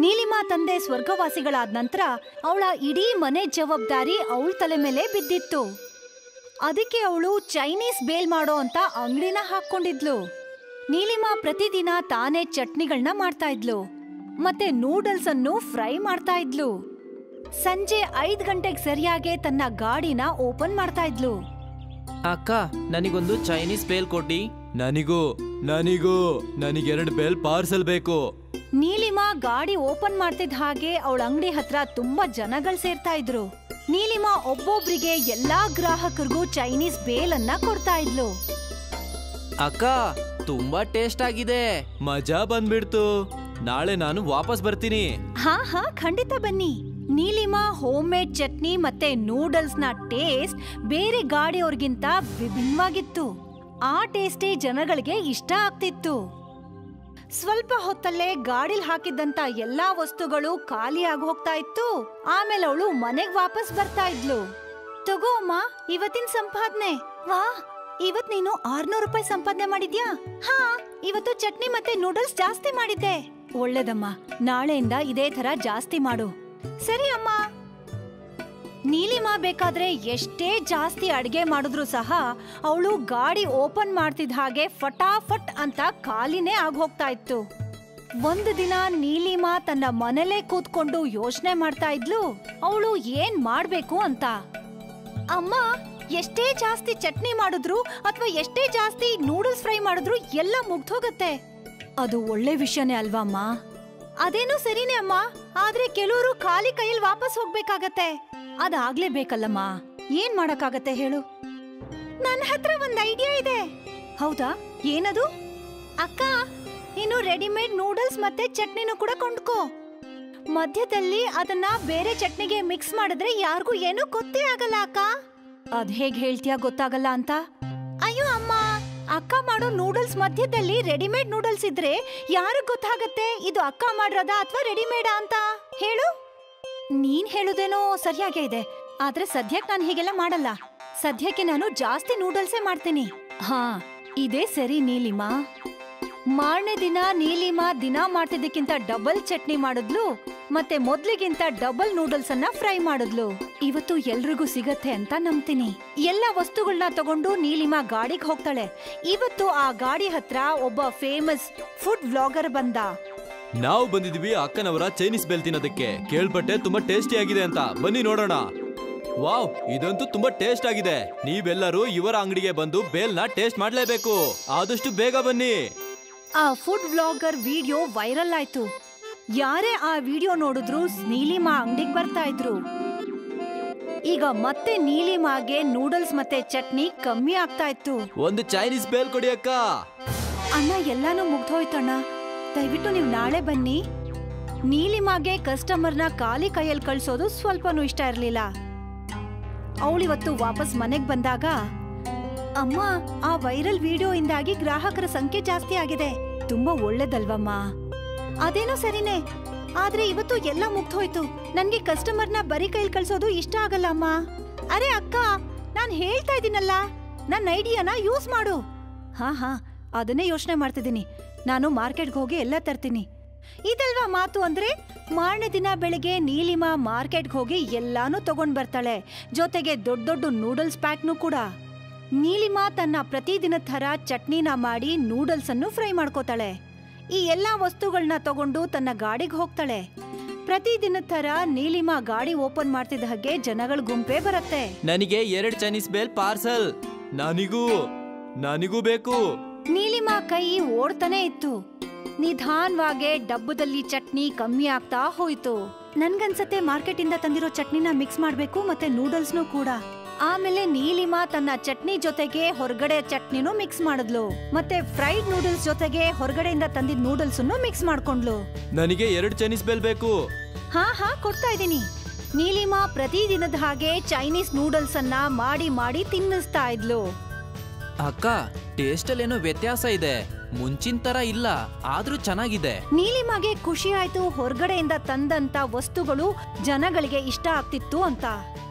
ನೀಲಿಮಾ ತಂದೆ ಸ್ವರ್ಗವಾಸಿಗಳಾದ ನಂತರ ಅವಳ ಇಡೀ ಮನೆ ಜವಾಬ್ದಾರಿ ಅವಳ ತಲೆ ಮೇಲೆ ಬಿದ್ದಿತ್ತು. ಅದಕ್ಕೆ ಅವಳು ಚೈನೀಸ್ ಬೇಲ್ ಮಾಡೋ ಅಂತ ಅಂಗಡಿನ ಹಾಕೊಂಡಿದ್ಲು. ನೀಲಿಮಾ ಪ್ರತಿದಿನ ತಾನೇ ಚಟ್ನಿಗಳನ್ನ ಮಾಡ್ತಾ ಇದ್ಲು ಮತ್ತೆ ನೂಡಲ್ಸ್ ಅನ್ನು ಫ್ರೈ ಮಾಡ್ತಾ ಇದ್ಲು. ಸಂಜೆ 5 ಗಂಟೆಗೆ ಸರಿಯಾಗಿ ತನ್ನ ಗಾಡಿನ ಓಪನ್ ಮಾಡ್ತಾ ಇದ್ಲು. ಅಕ್ಕ, ನನಗೊಂದು ಚೈನೀಸ್ ಬೇಲ್ ಕೊಡಿ. ನನಗೆರಡು ಬೇಲ್ ಪಾರ್ಸಲ್ ಬೇಕು. ನೀಲಿಮಾ ಗಾಡಿ ಓಪನ್ ಮಾಡ್ತಿದ್ದ ಹಾಗೆ ಅವಳ ಅಂಗಡಿ ಹತ್ರ ತುಂಬಾ ಜನಗಳು ಸೇರ್ತಾ ಇದ್ರು. ನೀಲಿಮಾ ಒಬ್ಬೊಬ್ರಿಗೆ ಎಲ್ಲಾ ಗ್ರಾಹಕರಿಗೂ ಚೈನೀಸ್ ಬೇಲ್ ಅನ್ನ ಕೊಡ್ತಾ ಇದ್ಲು. ಅಕ್ಕ, ತುಂಬಾ ಟೇಸ್ಟ್ ಆಗಿದೆ. ಮಜಾ ಬಂದ್ಬಿಡ್ತು. ನಾಳೆ ನಾನು ವಾಪಸ್ ಬರ್ತೀನಿ. ಹಾ ಖಂಡಿತ ಬನ್ನಿ. ನೀಲಿಮಾ ಹೋಮ್ ಮೇಡ್ ಚಟ್ನಿ ಮತ್ತೆ ನೂಡಲ್ಸ್ ನ ಟೇಸ್ಟ್ ಬೇರೆ ಗಾಡಿಯವ್ರಿಗಿಂತ ವಿಭಿನ್ನವಾಗಿತ್ತು. ಆ ಟೇಸ್ಟೇ ಜನಗಳಿಗೆ ಇಷ್ಟ ಆಗ್ತಿತ್ತು. ಸ್ವಲ್ಪ ಹೊತ್ತಲ್ಲೇ ಗಾಡಿಲ್ ಹಾಕಿದ್ದಂತ ಎಲ್ಲಾ ವಸ್ತುಗಳು ಖಾಲಿ ಆಗಿ ಹೋಗ್ತಾ ಇತ್ತು. ಆಮೇಲೆ ಅವಳು ಮನೆಗ್ ವಾಪಸ್ ಬರ್ತಾ ಇದ್ಲು. ತಗೋ ಅಮ್ಮ, ಇವತ್ತಿನ ಸಂಪಾದನೆ. ವಾ, ಇವತ್ ನೀನು 600 ರೂಪಾಯಿ ಸಂಪಾದನೆ ಮಾಡಿದ್ಯಾ? ಹಾ, ಇವತ್ತು ಚಟ್ನಿ ಮತ್ತೆ ನೂಡಲ್ಸ್ ಜಾಸ್ತಿ ಮಾಡಿದ್ದೆ. ಒಳ್ಳೇದಮ್ಮ, ನಾಳೆಯಿಂದ ಇದೇ ತರ ಜಾಸ್ತಿ ಮಾಡು. ಸರಿ ಅಮ್ಮ. ನೀಲಿಮಾ ಬೇಕಾದ್ರೆ ಎಷ್ಟೇ ಜಾಸ್ತಿ ಅಡ್ಗೆ ಮಾಡಿದ್ರು ಸಹ ಅವಳು ಗಾಡಿ ಓಪನ್ ಮಾಡ್ತಿದ್ದ ಹಾಗೆ ಫಟಾಫಟ್ ಅಂತ ಖಾಲಿನೇ ಆಗೋಗ್ತಾ ಇತ್ತು. ಒಂದು ದಿನ ನೀಲಿಮಾ ತನ್ನ ಮನೇಲೆ ಕೂತ್ಕೊಂಡು ಯೋಚನೆ ಮಾಡ್ತಾ ಇದ್ಲು, ಅವಳು ಏನ್ ಮಾಡ್ಬೇಕು ಅಂತ. ಅಮ್ಮ, ಎಷ್ಟೇ ಜಾಸ್ತಿ ಚಟ್ನಿ ಮಾಡಿದ್ರು ಅಥವಾ ಎಷ್ಟೇ ಜಾಸ್ತಿ ನೂಡಲ್ಸ್ ಫ್ರೈ ಮಾಡಿದ್ರು ಎಲ್ಲ ಮುಗ್ದೋಗತ್ತೆ. ಅದು ಒಳ್ಳೆ ವಿಷಯನೇ ಅಲ್ವಮ್ಮ? ಅದೇನೋ ಸರಿನೇ ಅಮ್ಮ, ಆದ್ರೆ ಕೆಲವರು ಖಾಲಿ ಕೈಯಲ್ಲಿ ವಾಪಸ್ ಹೋಗ್ಬೇಕಾಗತ್ತೆ. ಅದಾಗ್ಲೇಬೇಕಲ್ಲಮ್ಮ. ಏನ್ ಮಾಡಕ್ಕಾಗತ್ತೆ ಹೇಳು? ನನ್ನ ಹತ್ರ ಒಂದ್ ಐಡಿಯಾ ಇದೆ. ಹೌದಾ? ಏನದು? ಅಕ್ಕ, ನೀನು ರೆಡಿಮೇಡ್ ನೂಡಲ್ಸ್ ಮತ್ತೆ ಚಟ್ನಿನೂ ಕೂಡ ಕೊಂಡ್ಕೋ. ಮಧ್ಯದಲ್ಲಿ ಅದನ್ನ ಬೇರೆ ಚಟ್ನಿಗೆ ಮಿಕ್ಸ್ ಮಾಡಿದ್ರೆ ಯಾರಿಗೂ ಏನೂ ಗೊತ್ತೇ ಆಗಲ್ಲ ಅಕ್ಕ. ಅದ್ ಹೇಗ್ ಹೇಳ್ತೀಯಾ ಗೊತ್ತಾಗಲ್ಲ ಅಂತ? ಅಯ್ಯೋ ಅಮ್ಮ, ಅಕ್ಕ ಮಾಡೋ ನೂಡಲ್ಸ್ ಮಧ್ಯದಲ್ಲಿ ರೆಡಿಮೇಡ್ ನೂಡಲ್ಸ್ ಇದ್ರೆ ಯಾರಿಗ್ ಗೊತ್ತಾಗತ್ತೆ ಇದು ಅಕ್ಕ ಮಾಡಿರೋದ ಅಥವಾ ರೆಡಿಮೇಡಾ ಅಂತ? ಹೇಳು. ನೀನ್ ಹೇಳುದೇನೋ ಸರಿಯಾಗೇ ಇದೆ, ಆದ್ರೆ ಸದ್ಯಕ್ಕೆ ನಾನು ಹೀಗೆಲ್ಲ ಮಾಡಲ್ಲ. ಸದ್ಯಕ್ಕೆ ನಾನು ಜಾಸ್ತಿ ನೂಡಲ್ಸೇ ಮಾಡ್ತೀನಿ. ಹಾ, ಇದೇ ಸರಿ ನೀಲಿಮಾ. ಮಾರನೇ ದಿನ ನೀಲಿಮಾ ದಿನ ಮಾಡ್ತಿದ್ದಕ್ಕಿಂತ ಡಬಲ್ ಚಟ್ನಿ ಮಾಡಿದ್ಲು ಮತ್ತೆ ಮೊದ್ಲಿಗಿಂತ ಡಬಲ್ ನೂಡಲ್ಸ್ ಅನ್ನ ಫ್ರೈ ಮಾಡಿದ್ಲು. ಇವತ್ತು ಎಲ್ರಿಗೂ ಸಿಗತ್ತೆ ಅಂತ ನಂಬ್ತೀನಿ. ಎಲ್ಲ ವಸ್ತುಗಳನ್ನ ತಗೊಂಡು ನೀಲಿಮಾ ಗಾಡಿಗೆ ಹೋಗ್ತಾಳೆ. ಇವತ್ತು ಆ ಗಾಡಿ ಹತ್ರ ಒಬ್ಬ ಫೇಮಸ್ ಫುಡ್ ವ್ಲಾಗರ್ ಬಂದ. ನಾವು ಬಂದಿದ್ವಿ ಅಕ್ಕನವರ ಚೈನೀಸ್ ಬೇಲ್ ತಿನ್ನೋದಕ್ಕೆ. ಕೇಳ್ಪಟ್ಟೆ ತುಂಬಾ ಟೇಸ್ಟಿ ಆಗಿದೆ ಅಂತ. ಬನ್ನಿ ನೋಡೋಣ. ವಾವ್, ಇದಂತೂ ತುಂಬಾ ಟೇಸ್ಟ್ ಆಗಿದೆ. ನೀವೆಲ್ಲರೂ ಇವರ ಅಂಗಡಿಗೆ ಬಂದು ಬೇಲ್ನ ಟೇಸ್ಟ್ ಮಾಡ್ಲೇಬೇಕು. ಆದಷ್ಟು ಬೇಗ ಬನ್ನಿ. ಆ ಫುಡ್ ವ್ಲಾಗರ್ ವಿಡಿಯೋ ವೈರಲ್ ಆಯ್ತು. ಯಾರೇ ಆ ವಿಡಿಯೋ ನೋಡಿದ್ರು ನೀಲಿಮಾ ಅಂಗಡಿಗೆ ಬರ್ತಾ ಇದ್ರು. ಈಗ ಮತ್ತೆ ನೀಲಿಮಾಗೆ ನೂಡಲ್ಸ್ ಮತ್ತೆ ಚಟ್ನಿ ಕಮ್ಮಿ ಆಗ್ತಾ ಇತ್ತು. ಒಂದು ಚೈನೀಸ್ ಬೇಲ್ ಕೊಡಿ ಅಕ್ಕ. ಅಣ್ಣ, ಎಲ್ಲಾನು ಮುಗ್ದೋಯ್ತಣ್ಣ, ದಯವಿಟ್ಟು ನೀವು ನಾಳೆ ಬನ್ನಿ. ನೀಲಿಮಾಗೆ ಕಸ್ಟಮರ್ನ ಖಾಲಿ ಕೈಯಲ್ಲಿ ಕಳ್ಸೋದು ಸ್ವಲ್ಪನೂ ಇಷ್ಟ ಇರ್ಲಿಲ್ಲ. ಅವಳಿವತ್ತು ವಾಪಸ್ ಮನೆಗ್ ಬಂದಾಗ, ಅಮ್ಮ, ಆ ವೈರಲ್ ವಿಡಿಯೋ ಇಂದಾಗಿ ಗ್ರಾಹಕರ ಸಂಖ್ಯೆ ಜಾಸ್ತಿ ಆಗಿದೆ. ತುಂಬಾ ಒಳ್ಳೇದಲ್ವಮ್ಮ? ಅದೇನೋ ಸರಿನೇ, ಆದ್ರೆ ಇವತ್ತು ಎಲ್ಲ ಮುಗ್ದೋಯ್ತು. ನನ್ಗೆ ಕಸ್ಟಮರ್ನ ಬರೀ ಕೈಯಲ್ಲಿ ಕಳ್ಸೋದು ಇಷ್ಟ ಆಗಲ್ಲ ಅಮ್ಮ. ಅರೆ ಅಕ್ಕ, ನಾನ್ ಹೇಳ್ತಾ ಇದೀನಲ್ಲ, ನನ್ನ ಐಡಿಯಾನ ಯೂಸ್ ಮಾಡು. ಹಾ, ಅದನ್ನೇ ಯೋಚನೆ ಮಾಡ್ತಿದ್ದೀನಿ. ನಾನು ಮಾರ್ಕೆಟ್ಗೆ ಹೋಗಿ ಎಲ್ಲ ತರ್ತೀನಿ. ಇದಲ್ವಾ ಮಾತು ಅಂದ್ರೆ? ಮಾರನೇ ದಿನ ಬೆಳಿಗ್ಗೆ ನೀಲಿಮಾ ಮಾರ್ಕೆಟ್ಗೆ ಹೋಗಿ ಎಲ್ಲಾನು ತಗೊಂಡ್ ಬರ್ತಾಳೆ, ಜೊತೆಗೆ ದೊಡ್ಡ ದೊಡ್ಡ ನೂಡಲ್ಸ್ ಪ್ಯಾಕ್ನು ಕೂಡ. ನೀಲಿಮಾ ತನ್ನ ಪ್ರತಿದಿನ ಥರ ಚಟ್ನಿನ ಮಾಡಿ ನೂಡಲ್ಸ್ ಅನ್ನು ಫ್ರೈ ಮಾಡ್ಕೋತಾಳೆ. ಈ ಎಲ್ಲಾ ವಸ್ತುಗಳನ್ನ ತಗೊಂಡು ತನ್ನ ಗಾಡಿಗೆ ಹೋಗ್ತಾಳೆ. ಪ್ರತಿದಿನ ಥರ ನೀಲಿಮಾ ಗಾಡಿ ಓಪನ್ ಮಾಡ್ತಿದ್ದ ಹಾಗೆ ಜನಗಳ ಗುಂಪೇ ಬರುತ್ತೆ. ನನಗೆ 2 ಚೈನೀಸ್ ಬೇಲ್ ಪಾರ್ಸಲ್. ನನಗೂ ಬೇಕು. ನೀಲಿಮಾ ಕೈ ಓಡ್ತಾನೆ ಇತ್ತು. ನಿಧಾನವಾಗಿ ಡಬ್ಬದಲ್ಲಿ ಚಟ್ನಿ ಕಮ್ಮಿ ಆಗ್ತಾ ಹೋಯ್ತು. ನನ್ಗನ್ಸತ್ತೆ ಮಾರ್ಕೆಟ್ ಇಂದ ತಂದಿರೋ ಚಟ್ನಿನ ಮಿಕ್ಸ್ ಮಾಡ್ಬೇಕು ಮತ್ತೆ ನೂಡಲ್ಸ್ನು ಕೂಡ. ಆಮೇಲೆ ನೀಲಿಮಾ ತನ್ನ ಚಟ್ನಿ ಜೊತೆಗೆ ಹೊರಗಡೆ ಚಟ್ನಿನೂ ಮಿಕ್ಸ್ ಮಾಡಿದ್ಲು ಮತ್ತೆ ಫ್ರೈಡ್ ನೂಡಲ್ಸ್ ಜೊತೆಗೆ ಹೊರಗಡೆಯಿಂದ ತಂದಿದ್ ನೂಡಲ್ಸ್ ಮಿಕ್ಸ್ ಮಾಡ್ಕೊಂಡ್ಲು. ನನಗೆ 2 ಚೈನೀಸ್ ಬೇಲ್ ಬೇಕು. ಹಾ, ಕೊಡ್ತಾ ಇದೀನಿ. ನೀಲಿಮಾ ಪ್ರತಿದಿನದ ಹಾಗೆ ಚೈನೀಸ್ ನೂಡಲ್ಸ್ ಅನ್ನ ಮಾಡಿ ಮಾಡಿ ತಿನ್ನಿಸ್ತಾ ಇದ್ಲು. ಅಕ್ಕ, ಟೇಸ್ಟ್ ಅಲ್ಲೇನೋ ವ್ಯತ್ಯಾಸ ಇದೆ. ಮುಂಚಿನ ತರ ಇಲ್ಲ, ಆದ್ರೂ ಚೆನ್ನಾಗಿದೆ. ನೀಲಿಮಾಗೆ ಖುಷಿ ಆಯ್ತು ಹೊರಗಡೆಯಿಂದ ತಂದಂತ ವಸ್ತುಗಳು ಜನಗಳಿಗೆ ಇಷ್ಟ ಆಗ್ತಿತ್ತು ಅಂತ.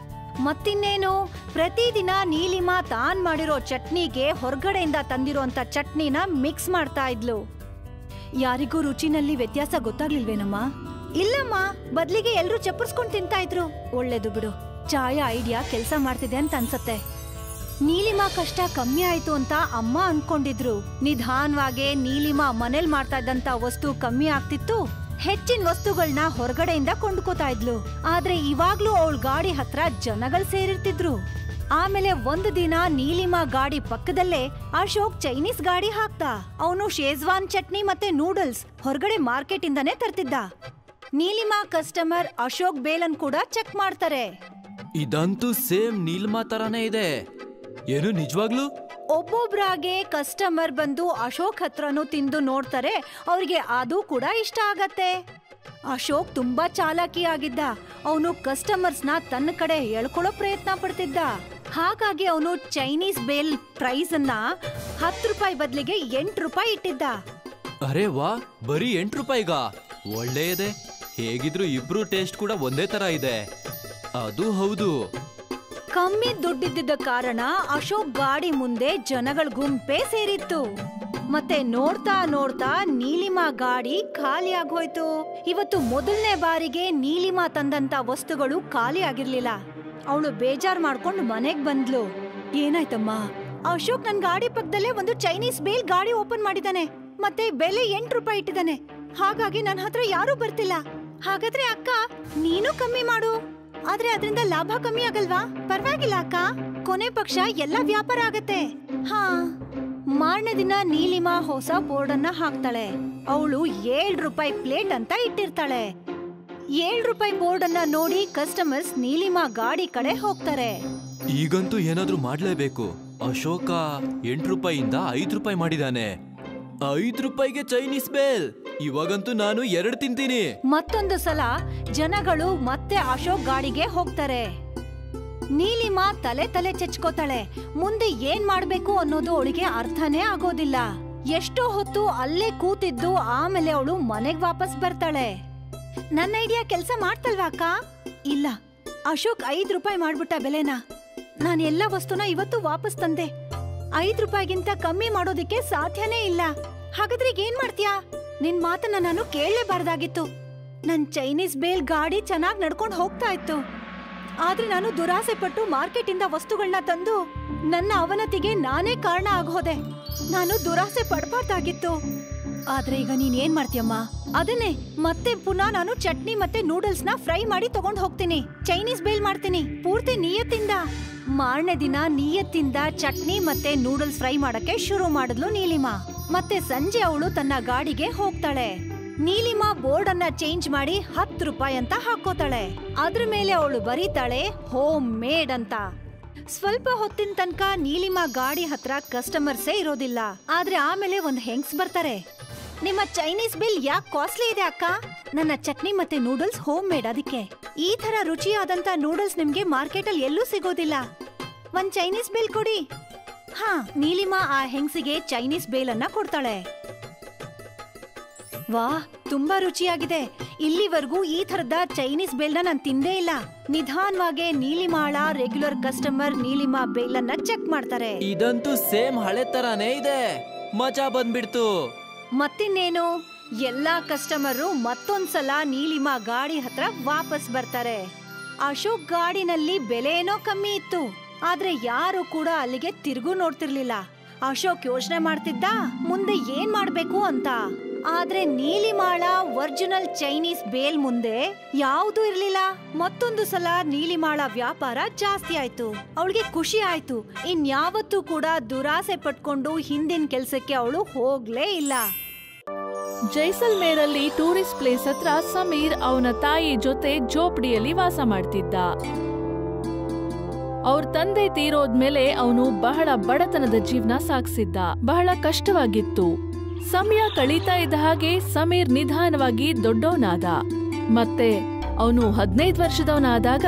ಮತ್ತಿನ್ನೇನು, ಪ್ರತಿದಿನ ನೀಲಿಮಾ ತಾನ್ ಮಾಡಿರೋ ಚಟ್ನಿಗೆ ಹೊರಗಡೆಯಿಂದ ತಂದಿರೋಂತ ಚಟ್ನಿನ ಮಿಕ್ಸ್ ಮಾಡ್ತಾ ಇದ್ಲು. ಯಾರಿಗೂ ರುಚಿನಲ್ಲಿ ವ್ಯತ್ಯಾಸ ಗೊತ್ತಾಗ್ಲಿಲ್ವೇನಮ್ಮ? ಇಲ್ಲಮ್ಮ, ಬದ್ಲಿಗೆ ಎಲ್ರು ಚಪ್ಪರ್ಸ್ಕೊಂಡ್ ತಿಂತಾ ಇದ್ರು. ಒಳ್ಳೇದು ಬಿಡು, ಚಾಯ ಐಡಿಯಾ ಕೆಲ್ಸ ಮಾಡ್ತಿದೆ ಅಂತ ಅನ್ಸತ್ತೆ. ನೀಲಿಮಾ ಕಷ್ಟ ಕಮ್ಮಿ ಆಯ್ತು ಅಂತ ಅಮ್ಮ ಅನ್ಕೊಂಡಿದ್ರು. ನಿಧಾನವಾಗಿ ನೀಲಿಮಾ ಮನೇಲಿ ಮಾಡ್ತಾ ಇದ್ದಂತ ವಸ್ತು ಕಮ್ಮಿ ಆಗ್ತಿತ್ತು. ಹೆಚ್ಚಿನ ವಸ್ತುಗಳನ್ನ ಹೊರಗಡೆಯಿಂದ ಕೊಂಡ್ಕೋತಾ ಇದ್ಲು. ಆದ್ರೆ ಇವಾಗ್ಲೂ ಅವಳ ಗಾಡಿ ಹತ್ರ ಜನಗಳು ಸೇರಿರ್ತಿದ್ರು. ಆಮೇಲೆ ಒಂದು ದಿನ ನೀಲಿಮಾ ಗಾಡಿ ಪಕ್ಕದಲ್ಲೇ ಅಶೋಕ್ ಚೈನೀಸ್ ಗಾಡಿ ಹಾಕ್ತ. ಅವನು ಶೇಜ್ವಾನ್ ಚಟ್ನಿ ಮತ್ತೆ ನೂಡಲ್ಸ್ ಹೊರಗಡೆ ಮಾರ್ಕೆಟ್ ಇಂದಾನೇ ತರ್ತಿದ್ದ. ನೀಲಿಮಾ ಕಸ್ಟಮರ್ ಅಶೋಕ್ ಬೇಲನ್ ಕೂಡ ಚೆಕ್ ಮಾಡ್ತಾರೆ. ಇದಂತೂ ಸೇಮ್ ನೀಲಿಮಾ ತರಾನೇ ಇದೆ. ಏನು ನಿಜವಾಗ್ಲೂ? ಒಬ್ಬೊಬ್ರಾಗೆ ಕಸ್ಟಮರ್ ಬಂದು ಅಶೋಕ್ ಹತ್ರನೂ ತಿಂದು ನೋಡ್ತಾರೆ. ಅವ್ರಿಗೆ ಅದು ಕೂಡ ಇಷ್ಟ ಆಗತ್ತೆ. ಅಶೋಕ್ ತುಂಬಾ ಚಾಲಾಕಿ ಆಗಿದ್ದ. ಅವನು ಕಸ್ಟಮರ್ಸ್ನ ತನ್ನ ಕಡೆ ಎಳ್ಕೊಳ್ಳೋ ಪ್ರಯತ್ನ ಪಡ್ತಿದ್ದ. ಹಾಗಾಗಿ ಅವನು ಚೈನೀಸ್ ಬೇಲ್ ಪ್ರೈಸ್ ಅನ್ನ 10 ರೂಪಾಯಿ ಬದಲಿಗೆ 8 ರೂಪಾಯಿ ಇಟ್ಟಿದ್ದ. ಅರೆ ವಾ, ಬರೀ 8 ರೂಪಾಯಿಗ? ಒಳ್ಳೆಯದೇ. ಹೇಗಿದ್ರು ಇಬ್ರು ಟೇಸ್ಟ್ ಕೂಡ ಒಂದೇ ತರ ಇದೆ. ಅದು ಹೌದು. ಕಮ್ಮಿ ದುಡ್ಡಿದ್ದ ಕಾರಣ ಅಶೋಕ್ ಗಾಡಿ ಮುಂದೆ ಜನಗಳ ಗುಂಪೇ ಸೇರಿತ್ತು. ಮತ್ತೆ ನೋಡ್ತಾ ನೋಡ್ತಾ ನೀಲಿಮಾ ಗಾಡಿ ಖಾಲಿ ಆಗೋಯ್ತು. ಇವತ್ತು ಮೊದಲನೇ ಬಾರಿಗೆ ನೀಲಿಮಾ ತಂದಂತ ವಸ್ತುಗಳು ಖಾಲಿ ಆಗಿರ್ಲಿಲ್ಲ. ಅವಳು ಬೇಜಾರ್ ಮಾಡ್ಕೊಂಡು ಮನೆಗ್ ಬಂದ್ಲು. ಏನಾಯ್ತಮ್ಮ? ಅಶೋಕ್ ನನ್ ಗಾಡಿ ಪಕ್ಕದಲ್ಲೇ ಒಂದು ಚೈನೀಸ್ ಬೇಲ್ ಗಾಡಿ ಓಪನ್ ಮಾಡಿದಾನೆ. ಮತ್ತೆ ಬೆಲೆ 8 ರೂಪಾಯಿ ಇಟ್ಟಿದ್ದಾನೆ. ಹಾಗಾಗಿ ನನ್ನ ಹತ್ರ ಯಾರೂ ಬರ್ತಿಲ್ಲ. ಹಾಗಾದ್ರೆ ಅಕ್ಕ, ನೀನು ಕಮ್ಮಿ ಮಾಡು. ಆದ್ರೆ ಅದರಿಂದ ಲಾಭ ಕಮ್ಮಿ ಆಗಲ್ವಾ? ಪರವಾಗಿಲ್ಲ ಅಕ್ಕ, ಕೊನೆ ಪಕ್ಷ ಎಲ್ಲ ವ್ಯಾಪಾರ ಆಗತ್ತೆ. ಹಾ. ಮಾರನೇ ದಿನ ನೀಲಿಮಾ ಹೊಸ ಬೋರ್ಡ್ ಅನ್ನ ಹಾಕ್ತಾಳೆ. ಅವಳು 7 ರೂಪಾಯಿ ಪ್ಲೇಟ್ ಅಂತ ಇಟ್ಟಿರ್ತಾಳೆ. 7 ರೂಪಾಯಿ ಬೋರ್ಡ್ ಅನ್ನ ನೋಡಿ ಕಸ್ಟಮರ್ಸ್ ನೀಲಿಮಾ ಗಾಡಿ ಕಡೆ ಹೋಗ್ತಾರೆ. ಈಗಂತೂ ಏನಾದ್ರೂ ಮಾಡ್ಲೇಬೇಕು. ಅಶೋಕ 8 ರೂಪಾಯಿಯಿಂದ 5 ರೂಪಾಯಿ ಮಾಡಿದಾನೆ. 5 ರೂಪಾಯಿಗೆ ಚೈನೀಸ್ ಬೇಲ್. ಇವಾಗಂತೂ ನಾನು 2 ತಿಂತೀನಿ. ಮತ್ತೊಂದು ಸಲ ಜನಗಳು ಮತ್ತೆ ಅಶೋಕ್ ಗಾಡಿಗೆ ಹೋಗ್ತಾರೆ. ನೀಲಿಮಾ ತಲೆ ಚೆಚ್ಕೋತಾಳೆ. ಮುಂದೆ ಏನ್ ಮಾಡ್ಬೇಕು ಅನ್ನೋದು ಅವಳಿಗೆ ಅರ್ಥನೇ ಆಗೋದಿಲ್ಲ. ಎಷ್ಟೋ ಹೊತ್ತು ಅಲ್ಲೇ ಕೂತಿದ್ದು ಆಮೇಲೆ ಅವಳು ಮನೆಗ್ ವಾಪಸ್ ಬರ್ತಾಳೆ. ನನ್ನ ಐಡಿಯಾ ಕೆಲ್ಸ ಮಾಡ್ತಲ್ವಾ ಅಕ್ಕ? ಇಲ್ಲ, ಅಶೋಕ್ 5 ರೂಪಾಯಿ ಮಾಡ್ಬಿಟ್ಟ ಬೆಲೆನ. ನಾನು ಎಲ್ಲ ವಸ್ತುನ ಇವತ್ತು ವಾಪಸ್ ತಂದೆ. 5 ರೂಪಾಯಿಗಿಂತ ಕಮ್ಮಿ ಮಾಡೋದಿಕ್ಕೆ ಸಾಧ್ಯನೇ ಇಲ್ಲ. ಹಾಗಾದ್ರೆ ಏನ್ ಮಾಡ್ತೀಯಾ? ನಿನ್ ಮಾತನ್ನ ನಾನು ಕೇಳಲೇಬಾರ್ದಾಗಿತ್ತು. ನನ್ ಚೈನೀಸ್ ಬೇಲ್ ಗಾಡಿ ಚೆನ್ನಾಗ್ ನಡ್ಕೊಂಡು ಹೋಗ್ತಾ ಇತ್ತು. ಆದ್ರೆ ನಾನು ದುರಾಸೆ ಪಟ್ಟು ಮಾರ್ಕೆಟ್ ಇಂದ ವಸ್ತುಗಳನ್ನ ತಂದು ನನ್ನ ಅವನತಿಗೆ ನಾನೇ ಕಾರಣ ಆಗೋದೆ. ನಾನು ದುರಾಸೆ ಪಡ್ಬಾರ್ದಾಗಿತ್ತು. ಆದ್ರೆ ಈಗ ನೀನ್ ಏನ್ ಮಾಡ್ತೀಯಮ್ಮ? ಅದನ್ನೇ ಮತ್ತೆ ಪುನಃ ನಾನು ಚಟ್ನಿ ಮತ್ತೆ ನೂಡಲ್ಸ್ ನ ಫ್ರೈ ಮಾಡಿ ತಗೊಂಡ್ ಹೋಗ್ತೀನಿ. ಚೈನೀಸ್ ಬೇಲ್ ಮಾಡ್ತೀನಿ ಪೂರ್ತಿ ನಿಯತ್ತಿಂದ. ಮಾರನೇ ದಿನ ನಿಯತ್ತಿಂದ ಚಟ್ನಿ ಮತ್ತೆ ನೂಡಲ್ಸ್ ಫ್ರೈ ಮಾಡಕ್ಕೆ ಶುರು ಮಾಡಿದ್ಲು ನೀಲಿಮಾ. ಮತ್ತೆ ಸಂಜೆ ಅವಳು ತನ್ನ ಗಾಡಿಗೆ ಹೋಗ್ತಾಳೆ. ನೀಲಿಮಾ ಬೋರ್ಡ್ ಅನ್ನ ಚೇಂಜ್ ಮಾಡಿ 10 ರೂಪಾಯಿ ಅಂತ ಹಾಕೋತಾಳೆ. ಅದ್ರ ಮೇಲೆ ಅವಳು ಬರೀತಾಳೆ ಹೋಮ್ ಮೇಡ್ ಅಂತ. ಸ್ವಲ್ಪ ಹೊತ್ತಿನ ತನಕ ನೀಲಿಮಾ ಗಾಡಿ ಹತ್ರ ಕಸ್ಟಮರ್ಸೇ ಇರೋದಿಲ್ಲ. ಆದ್ರೆ ಆಮೇಲೆ ಒಂದ್ ಹೆಂಗ್ಸ್ ಬರ್ತಾರೆ. ನಿಮ್ಮ ಚೈನೀಸ್ ಬಿಲ್ ಯಾಕೆ ಕಾಸ್ಟ್ಲಿ ಇದೆ ಅಕ್ಕ? ನನ್ನ ಚಟ್ನಿ ಮತ್ತೆ ನೂಡಲ್ಸ್ ಹೋಮ್ ಮೇಡ್, ಅದಕ್ಕೆ. ಈ ತರ ರುಚಿಯಾದಂತ ನೂಡಲ್ಸ್ ನಿಮ್ಗೆ ಮಾರ್ಕೆಟ್ ಅಲ್ಲಿ ಎಲ್ಲೂ ಸಿಗೋದಿಲ್ಲ. ಒಂದ್ ಚೈನೀಸ್ ಬೇಲ್ ಕೊಡಿ. ಹಾ, ನೀಲಿಮಾ ಆ ಹೆಂಗ್ಸಿಗೆ ಚೈನೀಸ್ ಬೇಲ್ ಅನ್ನ ಕೊಡ್ತಾಳೆ. ವಾ, ತುಂಬಾ ರುಚಿಯಾಗಿದೆ. ಇಲ್ಲಿವರೆಗೂ ಈ ತರದ ಚೈನೀಸ್ ಬೇಲ್ನ ನಾನು ತಿಂದೇ ಇಲ್ಲ. ನಿಧಾನವಾಗಿ ನೀಲಿಮಾಳ ರೆಗ್ಯುಲರ್ ಕಸ್ಟಮರ್ ನೀಲಿಮಾ ಬೇಲ್ ಅನ್ನ ಚೆಕ್ ಮಾಡ್ತಾರೆ. ಇದಂತೂ ಸೇಮ್ ಹಳೆ ತರಾನೇ ಇದೆ. ಮಜಾ ಬಂದ್ಬಿಡ್ತು. ಮತ್ತಿನ್ನೇನು, ಎಲ್ಲಾ ಕಸ್ಟಮರು ಮತ್ತೊಂದ್ಸಲ ನೀಲಿಮಾ ಗಾಡಿ ಹತ್ರ ವಾಪಸ್ ಬರ್ತಾರೆ. ಅಶೋಕ್ ಗಾಡಿನಲ್ಲಿ ಬೆಲೆ ಏನೋ ಕಮ್ಮಿ ಇತ್ತು. ಆದ್ರೆ ಯಾರು ಕೂಡ ಅಲ್ಲಿಗೆ ತಿರುಗು ನೋಡ್ತಿರ್ಲಿಲ್ಲ. ಅಶೋಕ್ ಯೋಚನೆ ಮಾಡ್ತಿದ್ದ ಮುಂದೆ ಏನ್ ಮಾಡ್ಬೇಕು ಅಂತ. ಆದ್ರೆ ನೀಲಿಮಾಳ ಒರಿಜಿನಲ್ ಚೈನೀಸ್ ಬೇಲ್ ಮುಂದೆ ಯಾವ್ದೂ ಇರ್ಲಿಲ್ಲ. ಮತ್ತೊಂದು ಸಲ ನೀಲಿಮಾಳ ವ್ಯಾಪಾರ ಜಾಸ್ತಿ ಆಯ್ತು. ಅವಳಿಗೆ ಖುಷಿ ಆಯ್ತು. ಇನ್ಯಾವತ್ತೂ ಕೂಡ ದುರಾಸೆ ಪಟ್ಕೊಂಡು ಹಿಂದಿನ ಕೆಲ್ಸಕ್ಕೆ ಅವಳು ಹೋಗ್ಲೇ ಇಲ್ಲ. ಜೈಸಲ್ಮೇರಲ್ಲಿ ಟೂರಿಸ್ಟ್ ಪ್ಲೇಸ್ ಹತ್ರ ಸಮೀರ್ ಅವನ ತಾಯಿ ಜೊತೆ ಜೋಪಡಿಯಲ್ಲಿ ವಾಸ ಮಾಡ್ತಿದ್ದ. ಅವ್ರ ತಂದೆ ತೀರೋದ್ಮೇಲೆ ಅವನು ಬಹಳ ಬಡತನದ ಜೀವನ ಸಾಗಿಸಿದ್ದ. ಬಹಳ ಕಷ್ಟವಾಗಿತ್ತು. ಸಮಯ ಕಳೀತಾ ಇದ್ದ ಹಾಗೆ ಸಮೀರ್ ನಿಧಾನವಾಗಿ ದೊಡ್ಡವನಾದ. ಮತ್ತೆ ಅವನು 15 ವರ್ಷದವನಾದಾಗ,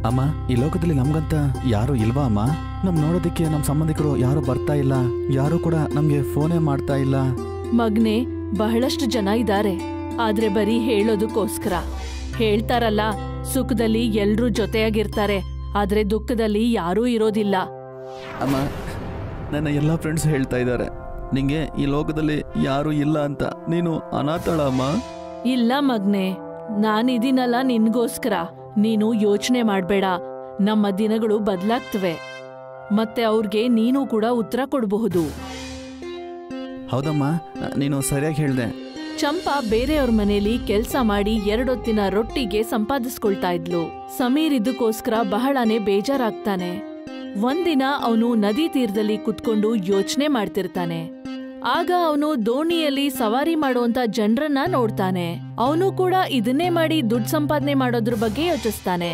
ಅಮ್ಮ, ಈ ಲೋಕದಲ್ಲಿ ನಮ್ಗಂತ ಯಾರು ಇಲ್ವಾ ಅಮ್ಮ? ನಮ್ ನೋಡೋದಿಕ್ಕೆ ನಮ್ ಸಂಬಂಧಿಕರು ಯಾರು ಬರ್ತಾ ಇಲ್ಲ. ಯಾರು ಕೂಡ ನಮ್ಗೆ ಫೋನೇ ಮಾಡ್ತಾ ಇಲ್ಲ. ಮಗ್ನೆ, ಬಹಳಷ್ಟು ಜನ ಇದ್ದಾರೆ. ಆದ್ರೆ ಬರೀ ಹೇಳೋದಕ್ಕೋಸ್ಕರ. ಹೇಳ್ತಾರಲ್ಲ, ಸುಖದಲ್ಲಿ ಎಲ್ರೂ ಜೊತೆಯಾಗಿರ್ತಾರೆ, ಆದ್ರೆ ದುಃಖದಲ್ಲಿ ಯಾರೂ ಇರೋದಿಲ್ಲ. ಅಮ್ಮ, ನನ್ನ ಎಲ್ಲಾ ಫ್ರೆಂಡ್ಸ್ ಹೇಳ್ತಾ ಇದ್ದಾರೆ ನಿಂಗೆ ಈ ಲೋಕದಲ್ಲಿ ಯಾರು ಇಲ್ಲ ಅಂತ. ನೀನು ಅನಾಥಳ ಅಮ್ಮ. ಇಲ್ಲ ಮಗ್ನೆ, ನಾನಿದೀನಲ್ಲ ನಿನ್ಗೋಸ್ಕರ. ನೀನು ಯೋಚನೆ ಮಾಡ್ಬೇಡ. ನಮ್ಮ ದಿನಗಳು ಬದಲಾಗ್ತವೆ, ಮತ್ತೆ ಅವ್ರಿಗೆ ನೀನು ಕೂಡ ಉತ್ತರ ಕೊಡಬಹುದು. ಹೌದಮ್ಮ, ನೀನು ಸರಿಯಾಗಿ ಹೇಳ್ದೆ. ಚಂಪಾ ಬೇರೆಯವ್ರ ಮನೇಲಿ ಕೆಲ್ಸ ಮಾಡಿ 2 ಹೊತ್ತಿನ ರೊಟ್ಟಿಗೆ ಸಂಪಾದಿಸ್ಕೊಳ್ತಾ ಇದ್ಲು. ಸಮೀರ್ ಇದಕ್ಕೋಸ್ಕರ ಬಹಳನೇ ಬೇಜಾರಾಗ್ತಾನೆ. ಒಂದಿನ ಅವನು ನದಿ ತೀರದಲ್ಲಿ ಕುತ್ಕೊಂಡು ಯೋಚನೆ ಮಾಡ್ತಿರ್ತಾನೆ. ಆಗ ಅವನು ದೋಣಿಯಲ್ಲಿ ಸವಾರಿ ಮಾಡುವಂತ ಜನರನ್ನ ನೋಡ್ತಾನೆ. ಅವನು ಕೂಡ ಇದನ್ನೇ ಮಾಡಿ ದುಡ್ಡು ಸಂಪಾದನೆ ಮಾಡೋದ್ರ ಬಗ್ಗೆ ಯೋಚಿಸ್ತಾನೆ.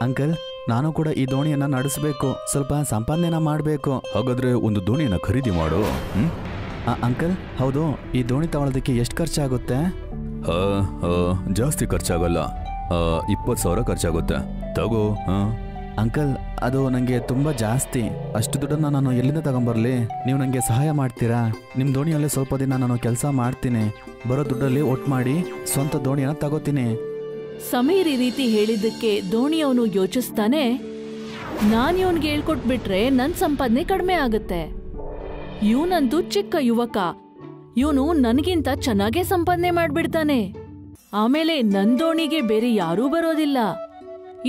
ಅಂಕಲ್, ನಾನು ಕೂಡ ಈ ದೋಣಿಯನ್ನ ನಡೆಸಬೇಕು, ಸ್ವಲ್ಪ ಸಂಪಾದನೆನ ಮಾಡಬೇಕು. ಹಾಗಾದ್ರೆ ಒಂದು ದೋಣಿಯನ್ನ ಖರೀದಿ ಮಾಡು. ಅಂಕಲ್, ಹೌದು, ಈ ದೋಣಿ ತಗೊಳ್ಳೋದಕ್ಕೆ ಎಷ್ಟು ಖರ್ಚಾಗುತ್ತೆ? ಜಾಸ್ತಿ ಖರ್ಚಾಗಲ್ಲ, 20,000 ಖರ್ಚಾಗುತ್ತೆ. ತಗೋ. ಅಂಕಲ್, ಅದು ನನಗೆ ತುಂಬ ಜಾಸ್ತಿ. ಅಷ್ಟು ದುಡ್ಡನ್ನು ನಾನು ಎಲ್ಲಿಂದ ತಗೊಂಬರ್ಲಿ? ನೀವು ನನಗೆ ಸಹಾಯ ಮಾಡ್ತೀರಾ? ನಿಮ್ಮ ದೋಣಿಯಲ್ಲೇ ಸ್ವಲ್ಪ ದಿನ ನಾನು ಕೆಲಸ ಮಾಡ್ತೀನಿ. ಬರೋ ದುಡ್ಡಲ್ಲಿ ಒಟ್ಟು ಮಾಡಿ ಸ್ವಂತ ದೋಣಿಯನ್ನು ತಗೋತೀನಿ. ಸಮೀರ್ ಈ ರೀತಿ ಹೇಳಿದ್ದಕ್ಕೆ ದೋಣಿಯವನು ಯೋಚಿಸ್ತಾನೆ, ನಾನ್ ಇವನ್ಗೆ ಹೇಳ್ಕೊಟ್ಬಿಟ್ರೆ ನನ್ ಸಂಪಾದನೆ ಕಡಿಮೆ ಆಗುತ್ತೆ. ಇವನಂತೂ ಚಿಕ್ಕ ಯುವಕ, ಇವನು ನನಗಿಂತ ಚೆನ್ನಾಗೇ ಸಂಪಾದನೆ ಮಾಡ್ಬಿಡ್ತಾನೆ. ಆಮೇಲೆ ನನ್ ದೋಣಿಗೆ ಬೇರೆ ಯಾರೂ ಬರೋದಿಲ್ಲ.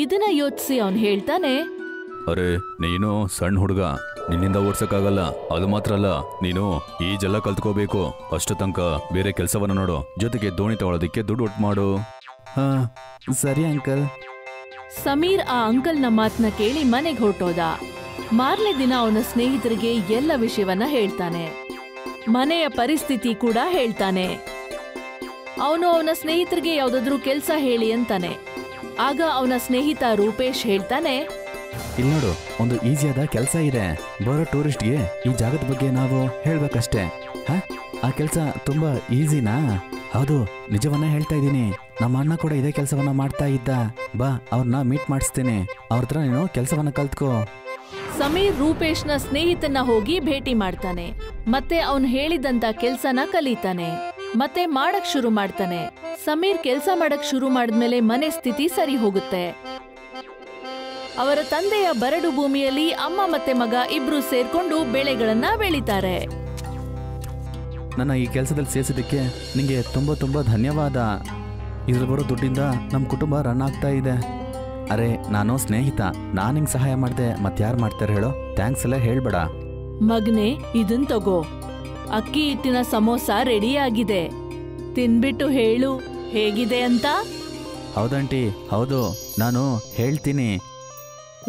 ಇದನ್ನ ಯೋಚಿಸಿ ಅವನ್ ಹೇಳ್ತಾನೆ, ಅರೆ ನೀನು ಸಣ್ಣ ಹುಡುಗ, ನಿನ್ನಿಂದ ಓಡ್ಸಕ್ಕಾಗಲ್ಲ. ಅದು ಮಾತ್ರ ಅಲ್ಲ, ನೀನು ಈಜೆಲ್ಲ ಕಲ್ತ್ಕೋಬೇಕು. ಅಷ್ಟು ತನಕ ಬೇರೆ ಕೆಲಸವನ್ನ ನೋಡು, ಜೊತೆಗೆ ದೋಣಿ ತಗೊಳ್ಳೋದಿಕ್ಕೆ ದುಡ್ಡು ಒಟ್ಟು ಮಾಡು. ಸರಿ ಅಂಕಲ್. ಸಮೀರ್ ಆ ಅಂಕಲ್ನ ಮಾತನ್ನ ಕೇಳಿ ಮನೆಗೆ ಹೊರಟೋದ. ಮಾರನೇ ದಿನ ಅವನ ಸ್ನೇಹಿತರಿಗೆ ಎಲ್ಲ ವಿಷಯವನ್ನ ಹೇಳ್ತಾನೆ. ಮನೆಯ ಪರಿಸ್ಥಿತಿ ಕೂಡ ಹೇಳ್ತಾನೆ. ಅವನು ಅವನ ಸ್ನೇಹಿತರಿಗೆ ಯಾವ್ದಾದ್ರೂ ಕೆಲ್ಸ ಹೇಳಿ ಅಂತಾನೆ. ಆಗ ಅವನ ಸ್ನೇಹಿತ ರೂಪೇಶ್ ಹೇಳ್ತಾನೆ, ಇಲ್ಲಿ ನೋಡು, ಒಂದು ಈಸಿಯಾದ ಕೆಲಸ ಇದೆ. ಬರೋ ಟೂರಿಸ್ಟ್ಗೆ ಈ ಜಾಗದ ಬಗ್ಗೆ ನಾವು ಹೇಳ್ಬೇಕಷ್ಟೇ. ಆ ಕೆಲಸ ತುಂಬಾ ಈಸಿನಾ? ಹೌದು, ನಿಜವನ್ನ ಹೇಳ್ತಾ ಇದ್ದೀನಿ. ನಮ್ಮ ಅಣ್ಣ ಕೂಡ ಇದೇ ಕೆಲಸವನ್ನ ಮಾಡ್ತಾ ಇದ್ದ. ಬಾ, ಅವ್ರನ್ನ ಮೀಟ್ ಮಾಡಿಸ್ತೀನಿ. ಅವ್ರ ಹತ್ರ ನೀನು ಕೆಲಸವನ್ನ ಕಲ್ತ್ಕೋ. ಸಮೀರ್ ರೂಪೇಶ್ನ ಸ್ನೇಹಿತನ ಹೋಗಿ ಭೇಟಿ ಮಾಡ್ತಾನೆ. ಮತ್ತೆ ಅವನು ಹೇಳಿದಂತ ಕೆಲ್ಸನ ಕಲಿತಾನೆ. ಮತ್ತೆ ಮಾಡಕ್ ಶುರು ಮಾಡ್ತಾನೆ. ಸಮೀರ್ ಕೆಲ್ಸ ಮಾಡಕ್ ಶುರು ಮಾಡಿದ್ಮೇಲೆ ಮನೆ ಸ್ಥಿತಿ ಸರಿ ಹೋಗುತ್ತೆ. ಅವರ ತಂದೆಯ ಬರಡು ಭೂಮಿಯಲ್ಲಿ ಅಮ್ಮ ಮತ್ತೆ ಮಗ ಇಬ್ರು ಸೇರ್ಕೊಂಡು ಬೆಳೆಗಳನ್ನ ಬೆಳಿತಾರೆ. ನನ್ನ ಈ ಕೆಲಸದಲ್ಲಿ ಸೇರಿಸಿದ್ದಕ್ಕೆ ನಿಂಗೆ ತುಂಬ ತುಂಬ ಧನ್ಯವಾದ. ಇದ್ರ ಬರೋ ದುಡ್ಡಿಂದ ನಮ್ಮ ಕುಟುಂಬ ರನ್ ಆಗ್ತಾ ಇದೆ. ಅರೆ, ನಾನು ಸ್ನೇಹಿತ, ನಾನು ನಿಂಗೆ ಸಹಾಯ ಮಾಡಿದೆ, ಮತ್ತಾರು ಮಾಡ್ತಾರೆ ಹೇಳೋ? ಥ್ಯಾಂಕ್ಸ್ ಎಲ್ಲ ಹೇಳ್ಬೇಡ. ಮಗ್ನೆ, ಇದನ್ ತಗೋ. ಅಕ್ಕಿ ಹಿಟ್ಟಿನ ಸಮೋಸ ರೆಡಿ ಆಗಿದೆ. ತಿನ್ಬಿಟ್ಟು ಹೇಳು ಹೇಗಿದೆ ಅಂತ. ಹೌದಂಟಿ, ಹೌದು, ನಾನು ಹೇಳ್ತೀನಿ.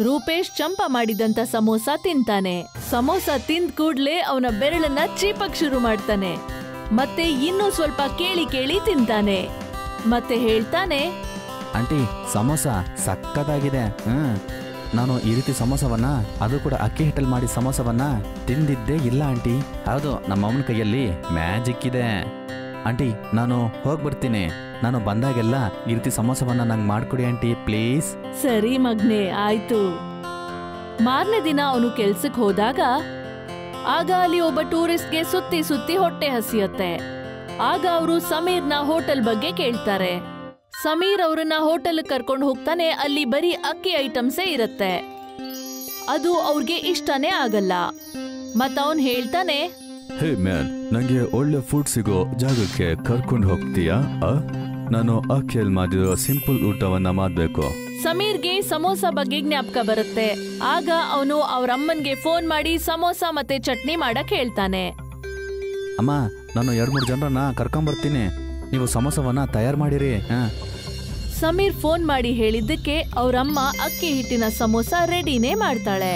ರೂಪೇಶ್ ಚಂಪಾ ಮಾಡಿದಂತ ಸಮೋಸ ತಿಂತಾನೆ. ಸಮೋಸ ತಿಂದ ಕೂಡ್ಲೆ ಅವನ ಬೆರಳನ್ನ ಚೀಪಕ್ ಶುರು ಮಾಡ್ತಾನೆ. ಮತ್ತೆ ಇನ್ನೂ ಸ್ವಲ್ಪ ಕೇಳಿ ಕೇಳಿ ತಿಂತಾನೆ. ಮತ್ತೆ ಹೇಳ್ತಾನೆ, ಆಂಟಿ, ಸಮೋಸ ಸಕ್ಕತ್ತಾಗಿದೆ. ನಾನು ಈ ರೀತಿ ಸಮೋಸವನ್ನ, ಅದು ಕೂಡ ಅಕ್ಕಿ ಹಿಟ್ಟಲ್ಲಿ ಮಾಡಿ ಸಮೋಸವನ್ನ ತಿಂದಿದ್ದೇ ಇಲ್ಲ ಆಂಟಿ. ಹೌದು, ನಮ್ಮ ಅಮ್ಮನ ಕೈಯಲ್ಲಿ ಮ್ಯಾಜಿಕ್ ಇದೆ. ಆಂಟಿ, ನಾನು ಹೋಗ್ಬರ್ತೀನಿ. ನಾನು ಬಂದಾಗೆಲ್ಲ ಈ ರೀತಿ ಸಮೋಸವನ್ನ ನಂಗೆ ಮಾಡ್ಕೊಡಿ ಆಂಟಿ, ಪ್ಲೀಸ್. ಸರಿ ಮಗ್ನೆ, ಆಯ್ತು. ಮಾರನೇ ದಿನ ಅವನು ಕೆಲ್ಸಕ್ಕೆ ಹೋದಾಗ ಆಗ ಅಲ್ಲಿ ಒಬ್ಬ ಟೂರಿಸ್ಟ್ಗೆ ಸುತ್ತಿ ಸುತ್ತಿ ಹೊಟ್ಟೆ ಹಸಿಯುತ್ತೆ. ಆಗ ಅವರು ಸಮೀರ್ನ ಹೋಟೆಲ್ ಬಗ್ಗೆ ಕೇಳ್ತಾರೆ. ಸಮೀರ್ ಅವ್ರನ್ನ ಹೋಟೆಲ್ ಕರ್ಕೊಂಡು ಹೋಗ್ತಾನೆ. ಅಲ್ಲಿ ಬರೀ ಅಕ್ಕಿ ಐಟಮ್ಸೇ ಇರತ್ತೆ. ಅದು ಅವ್ರಿಗೆ ಇಷ್ಟನೇ ಆಗಲ್ಲ. ಮತ್ತ ಅವನ್ ಹೇಳ್ತಾನೆ, ಹೇ ಮ್ಯಾನ್, ನಂಗೆ ಒಳ್ಳೆ ಫುಡ್ ಸಿಗೋ ಜಾಗಕ್ಕೆ ಕರ್ಕೊಂಡು ಹೋಗ್ತೀಯಾ? ನಾನು ಅಕ್ಕಿಯಲ್ಲಿ ಮಾಡಿರೋ ಸಿಂಪಲ್ ಊಟವನ್ನ ಮಾಡ್ಬೇಕು. ಸಮೀರ್ಗೆ ಸಮೋಸ ಬಗ್ಗೆ ಜ್ಞಾಪಕ ಬರುತ್ತೆ. ಆಗ ಅವನು ಅವ್ರ ಅಮ್ಮನ್ಗೆ ಫೋನ್ ಮಾಡಿ ಸಮೋಸ ಮತ್ತೆ ಚಟ್ನಿ ಮಾಡಕ್ ಹೇಳ್ತಾನೆ. ಅಮ್ಮ, ನಾನು 2-3 ಜನರನ್ನ ಕರ್ಕೊಂಬರ್ತೀನಿ. ನೀವು ಸಮೋಸವನ್ನ ತಯಾರು ಮಾಡಿರಿ. ಸಮೀರ್ ಫೋನ್ ಮಾಡಿ ಹೇಳಿದ್ದಕ್ಕೆ ಅವ್ರಮ್ಮ ಅಕ್ಕಿ ಹಿಟ್ಟಿನ ಸಮೋಸ ರೆಡಿನೇ ಮಾಡ್ತಾಳೆ.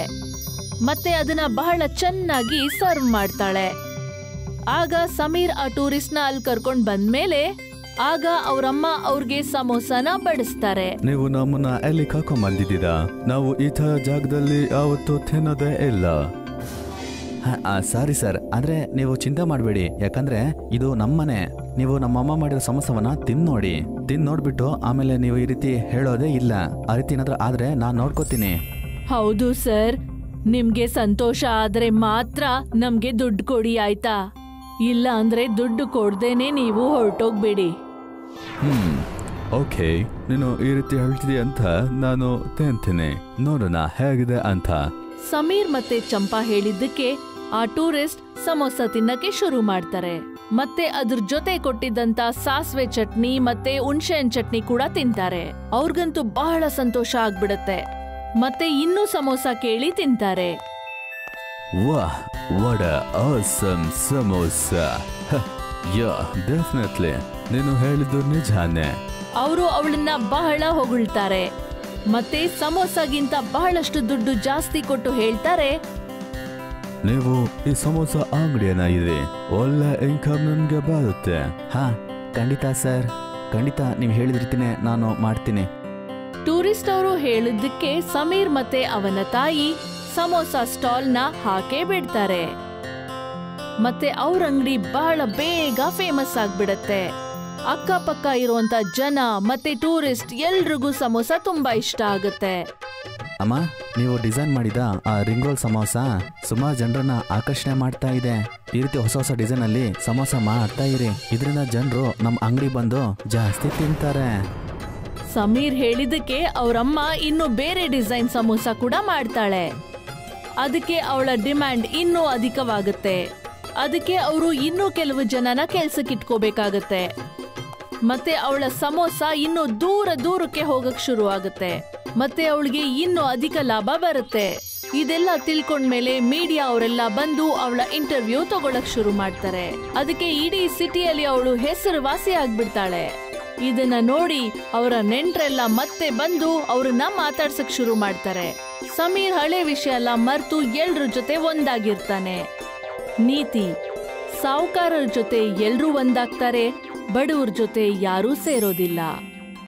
ಮತ್ತೆ ಅದನ್ನ ಬಹಳ ಚೆನ್ನಾಗಿ ಸರ್ವ್ ಮಾಡ್ತಾಳೆ. ಆಗ ಸಮೀರ್ ಆ ಟೂರಿಸ್ಟ್ನ ಅಲ್ಲಿ ಕರ್ಕೊಂಡ್ ಬಂದ್ಮೇಲೆ ಆಗ ಅವ್ರಮ್ಮ ಅವ್ರಿಗೆ ಸಮೋಸನ ಬಡಿಸ್ತಾರೆ. ನೀವು ನಮ್ಮನ್ನ ಎಲ್ಲಿ ಕರ್ಕೊಂಡ್ ಬಂದಿದ್ದೀರಾ? ನಾವು ಈ ತರ ಜಾಗದಲ್ಲಿ ಯಾವತ್ತೂ ತಿನ್ನೋದೇ ಇಲ್ಲ. ಸಾರಿ ಸರ್, ಆದ್ರೆ ನೀವು ಚಿಂತೆ ಮಾಡಬೇಡಿ. ಯಾಕಂದ್ರೆ ಇದು ನಮ್ಮನೆ. ನೀವು ನಮ್ಮಮ್ಮ ಮಾಡಿರೋ ಸಮೋಸವನ್ನ ತಿಂದು ನೋಡ್ಬಿಟ್ಟು ಆಮೇಲೆ ನೀವು ಈ ರೀತಿ ಹೇಳೋದೇ ಇಲ್ಲ. ಆ ರೀತಿ ಏನಾದ್ರೂ ಆದ್ರೆ ನಾನ್ ನೋಡ್ಕೋತೀನಿ. ಹೌದು ಸರ್, ನಿಮ್ಗೆ ಸಂತೋಷ ಆದ್ರೆ ಮಾತ್ರ ನಮ್ಗೆ ದುಡ್ಡು ಕೊಡಿ, ಆಯ್ತಾ? ಇಲ್ಲ ಅಂದ್ರೆ ದುಡ್ಡು ಕೊಡ್ದೇನೆ ನೀವು ಹೊರಟೋಗ್ಬೇಡಿ. ಓಕೆ, ನೀನು ಈ ರೀತಿ ಹೇಳ್ತಿದೀಯ ಅಂತ ನಾನು ತಿಂತೀನಿ, ನೋಡೋಣ ಹೇಗಿದೆ ಅಂತ. ಸಮೀರ್ ಮತ್ತೆ ಚಂಪಾ ಹೇಳಿದ್ದಕ್ಕೆ ಆ ಟೂರಿಸ್ಟ್ ಸಮೋಸ ತಿನ್ನಕ್ಕೆ ಶುರು ಮಾಡ್ತಾರೆ. ಮತ್ತೆ ಅದ್ರ ಜೊತೆ ಕೊಟ್ಟಿದ್ದಂತ ಸಾಸ್ವೆ ಚಟ್ನಿ ಮತ್ತೆ ಹುಣಸೆಹಣ್ಣು ಚಟ್ನಿ ಕೂಡ ತಿಂತಾರೆ. ಅವ್ರಿಗಂತೂ ಬಹಳ ಸಂತೋಷ ಆಗ್ಬಿಡತ್ತೆ. ಮತ್ತೆ ಇನ್ನೂ ಸಮೋಸ ಕೇಳಿ ತಿಂತಾರೆ. ವಾಹ್, what a awesome samosa. Yeah, definitely ನೀನು ಹೇಳಿದ್ದು ನಿಜಾನೇ. ಅವರು ಅವಳನ್ನ ಬಹಳ ಹೊಗಳ್ತಾರೆ. ಮತ್ತೆ ಸಮೋಸಗಿಂತ ಬಹಳಷ್ಟು ದುಡ್ಡು ಜಾಸ್ತಿ ಕೊಟ್ಟು ಹೇಳ್ತಾರೆ, ನೀವು ಈ ಸಮೋಸ ಅಂಗಡಿಯನ್ನ ಇದೆ, ಒಳ್ಳೆ ಇನ್ಕಮ್ ನನ್ಗೆ ಬರುತ್ತೆ. ಹಾ, ಖಂಡಿತ ಸರ್, ಖಂಡಿತ ನೀವು ಹೇಳಿದ ರೀತಿನೇ ನಾನು ಮಾಡ್ತೀನಿ. ಟೂರಿಸ್ಟ್ ಅವರು ಹೇಳಿದ್ದಕ್ಕೆ ಸಮೀರ್ ಮತ್ತೆ ಅವನ ತಾಯಿ ಸಮೋಸ ಸ್ಟಾಲ್ನ ಹಾಕೇ ಬಿಡ್ತಾರೆ. ಮತ್ತೆ ಅವ್ರ ಅಂಗಡಿ ಬಹಳ ಬೇಗ ಫೇಮಸ್ ಆಗ್ಬಿಡತ್ತೆ. ಅಕ್ಕಪಕ್ಕ ಇರುವಂತ ಜನ ಮತ್ತೆ ಟೂರಿಸ್ಟ್ ಎಲ್ರಿಗೂ ಸಮೋಸ ತುಂಬಾ ಇಷ್ಟ ಆಗುತ್ತೆ. ಅಮ್ಮ, ನೀವು ಡಿಸೈನ್ ಮಾಡಿದ ಆ ರಿಂಗ್ ರೋಲ್ ಸಮೋಸ ಸುಮಾರು ಜನರನ್ನ ಆಕರ್ಷಣೆ ಮಾಡ್ತಾ ಇದೆ. ಈ ರೀತಿ ಹೊಸ ಹೊಸ ಡಿಸೈನ್ ಅಲ್ಲಿ ಸಮೋಸ ಮಾಡ್ತಾ ಇರಿ, ಇದರಿಂದ ಜನರು ನಮ್ಮ ಅಂಗಡಿ ಬಂದು ಜಾಸ್ತಿ ತಿಂತಾರೆ. ಸಮೀರ್ ಹೇಳಿದಕ್ಕೆ ಅವರಮ್ಮ ಇನ್ನು ಬೇರೆ ಡಿಸೈನ್ ಸಮೋಸ ಕೂಡ ಮಾಡ್ತಾಳೆ. ಅದಕ್ಕೆ ಅವಳ ಡಿಮ್ಯಾಂಡ್ ಇನ್ನೂ ಅಧಿಕವಾಗುತ್ತೆ. ಅದಕ್ಕೆ ಅವರು ಇನ್ನೂ ಕೆಲವು ಜನನ ಕೆಲ್ಸಕ್ಕಿಟ್ಕೋಬೇಕಾಗತ್ತೆ. ಮತ್ತೆ ಅವಳ ಸಮೋಸ ಇನ್ನೂ ದೂರಕ್ಕೆ ಹೋಗಕ್ ಶುರು ಆಗುತ್ತೆ. ಮತ್ತೆ ಅವಳಿಗೆ ಇನ್ನೂ ಅಧಿಕ ಲಾಭ ಬರುತ್ತೆ. ಇದೆಲ್ಲ ತಿಳ್ಕೊಂಡ್ಮೇಲೆ ಮೀಡಿಯಾ ಅವರೆಲ್ಲ ಬಂದು ಅವಳ ಇಂಟರ್ವ್ಯೂ ತಗೊಳಕ್ ಶುರು ಮಾಡ್ತಾರೆ. ಅದಕ್ಕೆ ಇಡೀ ಸಿಟಿಯಲ್ಲಿ ಅವಳು ಹೆಸರುವಾಸಿ ಆಗ್ಬಿಡ್ತಾಳೆ. ಇದನ್ನ ನೋಡಿ ಅವರ ನೆಂಟ್ರೆಲ್ಲ ಮತ್ತೆ ಬಂದು ಅವ್ರನ್ನ ಮಾತಾಡ್ಸಕ್ ಶುರು ಮಾಡ್ತಾರೆ. ಸಮೀರ್ ಹಳೆ ವಿಷಯ ಎಲ್ಲ ಮರ್ತು ಎಲ್ರ ಜೊತೆ ಒಂದಾಗಿರ್ತಾನೆ. ನೀತಿ: ಸಾಹುಕಾರರ ಜೊತೆ ಎಲ್ರೂ ಒಂದಾಗ್ತಾರೆ, ಬಡವ್ರ ಜೊತೆ ಯಾರೂ ಸೇರೋದಿಲ್ಲ.